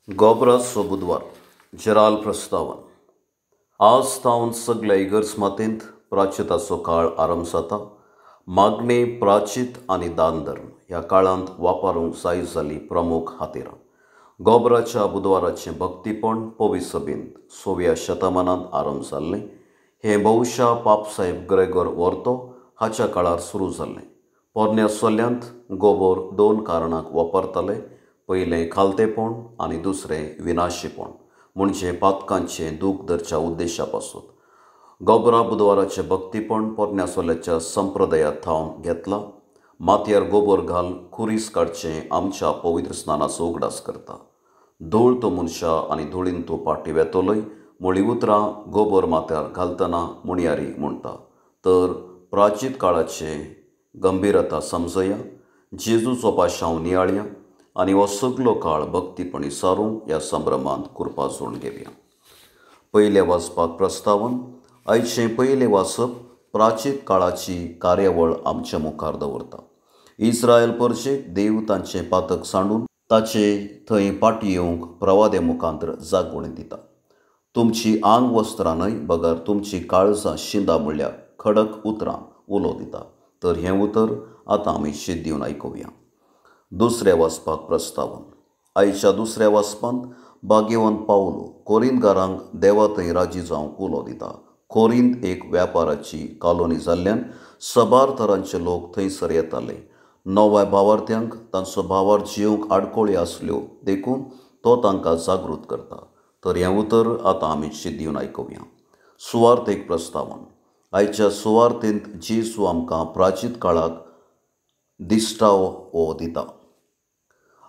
गोब्रासो बुधवार जराल प्रस्तावन आज तावन सगळ्या इगर्ज प्राचिताचो काळ आरंभ जाता. मागणे प्राचित आणि दान धर्म ह्या काळांत वापरूंक जाय जाल्लीं प्रमुख हातेरां. गोब्राच्या बुधवाराचें भक्तीपण पवित्र सभेंत 6व्या शतमानांत आरंभ जाल्लें. हें बहुशा पापसाहेब ग्रेगोर वोर्तो हाच्या काळार सुरू जाल्लें. पोरन्या चल्यांत गोबोर दोन कारणांक वापरताले. पयलें खालतेपण आनी दुसरें विनाशीपण म्हणजे पातकांचें दूख धरच्या उद्देशा पासून. गोबरा बुधवाराचें भक्तीपण पोरन्या चल्याच्या संप्रदायांत थावन घेतलां. मातयेर गोबोर घाल खुरीस काडचें आमच्या पवित्र स्नानाचो उगडास करता. धूळ तो मनशा आनी धुळीन तूं पाटी वेतोलय म्हळीं उतरां गोबोर माथ्यार घालतना मुणयारी म्हणटा. तर प्राचीत काळाचें गंभीरता समजया, जेजूचो पाशांव नियाळया आनी हो सगलो काळ भक्तीपणी सारूंक ह्या संभ्रमांत कुरपाजून घेवया. पयलें वाचपाक प्रस्तावन. आयचें पयलें वाचप प्राचीत काळाची कार्यावळ आमच्या मुखार दवरता. इस्रायल परजेक देव तांचें पातक सांडून ताचे थंय पाटी येवंक प्रवादे मुखांतर जागवण दिता. तुमची आंग वस्त्रां न्हय बगर तुमची काळजां शिंदा म्हणल्यार खडक उतरां उलो दिता. तर हें उतर आतां आमी शीत दिवन आयकुया. दुसरें वाचपाक प्रस्तावन. आयच्या दुसऱ्या वाचपांत भाग्यवंत पावलो कोरिंतकारांक देवा थंय राजी जावंक उलो दिता. कोरिंत एक व्यापाराची कॉलनी जाल्ल्यान सबार तरांचे लोक थंयसर येताले. नव्या भावार्थ्यांक तांचो भावार्थ जिवंक आडकोळ्यो आसल्यो देखून तो तांकां जागृत करता. तर हें उतर आतां आमी शीत दिवन आयकुया. सुवार्त एक प्रस्तावन. आयच्या सुवार्तेंत जेजू आमकां प्राचीत काळाक दिश्टावो दिता.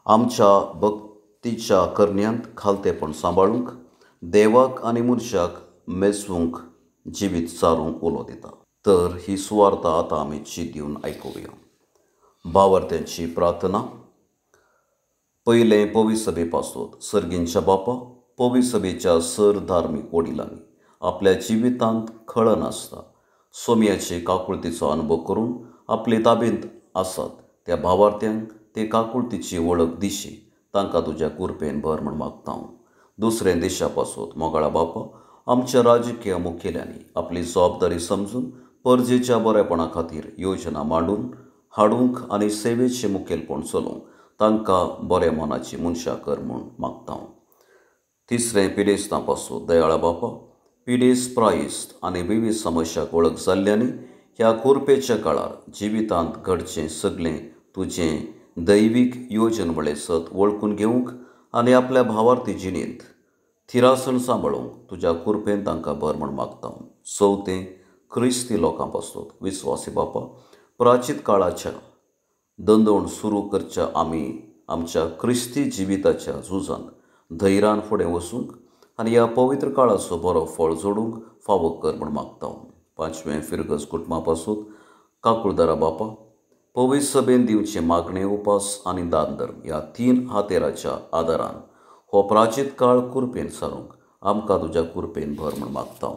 आमच्या भक्तीच्या करण्यांत खालतेपण सांबाळूंक देवाक आनी मनशाक मेजवूंक जिवीत चारूंक उलो दिता. तर ही सुवार्त आतां आमी शीत दिवन आयकुया. भावार्थ्यांची प्रार्थना. पयलें पवित्र सभे पासत. सर्गींच्या बापा, पवित्र सभेच्या सर धार्मीक वडिलांनी आपल्या जिवितांत खळ नासता सोम्याचे काकुळतीचो अनुभव करून आपले ताबेंत आसात त्या भावार्थ्यांक ते काकुळतीची वळख दिशी तांकां तुज्या कुरपेन भर म्हण मागता. दुसरें देशा पासत. मोगाळा बापा, आमच्या राजकीय मुखेल्यांनी आपली जबाबदारी समजून परजेच्या बरेपणा खातीर योजना मांडून हाडूंक आनी सेवेचें मुखेलपण चलोवंक तांकां बऱ्या मनाची मनशां कर म्हूण मागता. तिसरें पिडेस्तां पासत. दयाळा बापा, पिडेस्त प्रायस्त आनी विविध समस्याक वळख जाल्ल्यांनी ह्या कुरपेच्या काळार जिवितांत घडचें सगळें तुजें दैवीक योजन वळेसत वळखून घेवंक आनी आपल्या भावार्थी जिणेंत थिरासण सांबाळूंक तुज्या कुरपेन तांकां भर म्हण मागता. चवथें क्रिस्ती लोकां पासत. विस्वासी बापा, प्राचीत काळाच्या दंदोण सुरू करच्या आमी आमच्या क्रिस्ती जिविताच्या झुजांत धैर्यान फुडें वचूंक आनी ह्या पवित्र काळाचो बरो फळ जोडूंक फावो कर म्हण मागता. पांचवें फिरगस कुटुंबा पासत. काकुळदारा बापा, पवित्र सभेन दिवचे मागणे उपास आनी दान धर्म ह्या 3 हातेराच्या आदारान हो प्राचीत काळ कुरपेन सारूंक आमकां तुज्या कुरपेन भर म्हण मागता.